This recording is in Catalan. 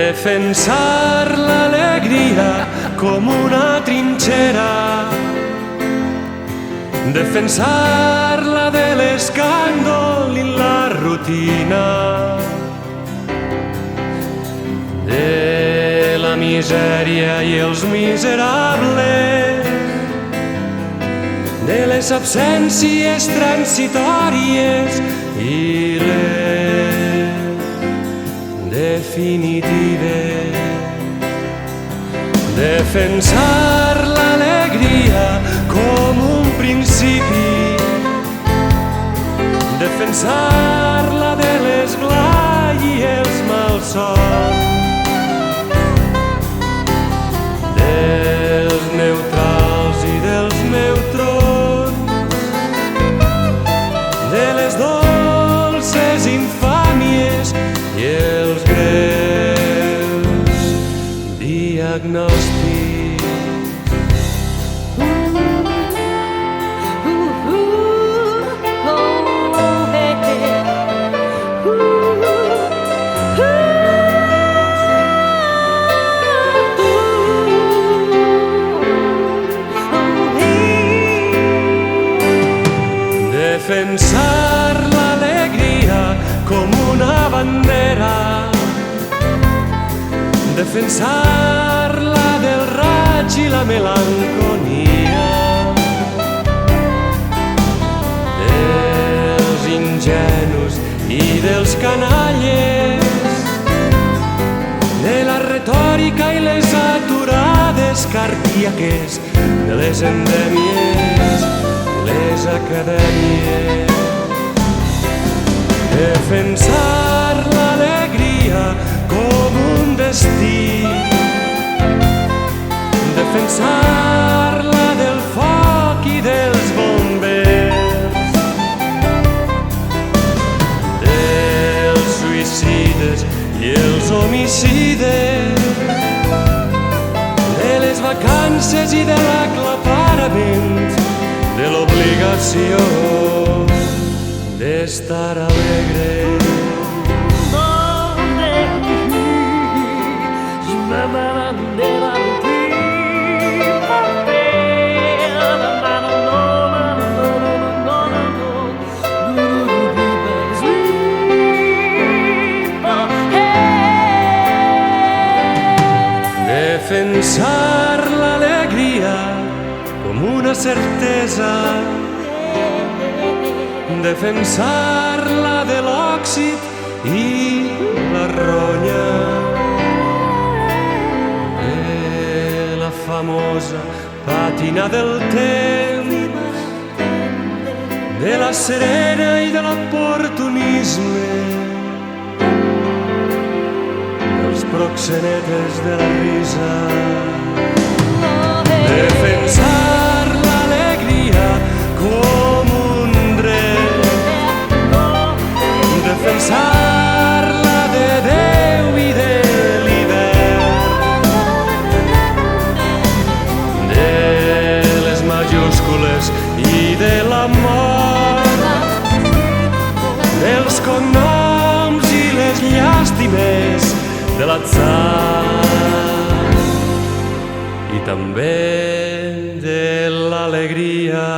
Defensar l'alegria com una trinxera, defensar-la de l'escàndol i la rutina, de la misèria i els miserables, de les absències transitòries i les definitives. Defensar l'alegria com un principi, defensar-la de l'esglai i els malsons, dels neutrals i dels neutrons, de les dolces infàmies i els greus diagnòstics. Defensar l'alegria com una bandera, defensar-la del raig i la melancolia, dels ingenus i dels canalles, de la retòrica i les aturades cardíaques, de les endèmies, les acadèmies. Defensar l'alegria com un destí, defensar-la del foc i dels bombers, dels suïcides i els homicides, de les vacances i de l'aclaparament, de l'obligació d'estar alegre. Defensar l'alegria com una certesa, defensar-la de l'òxid i la ronya, de la famosa pàtina del temps, de la serena i de l'oportunisme, dels proxenetes de la risa. Defensar l'alegria com un dret, defensar-la de Déu i de l'hivern, de les majúscules i de la mort, dels cognoms i les llàstimes de l'atzar, i també de l'alegria.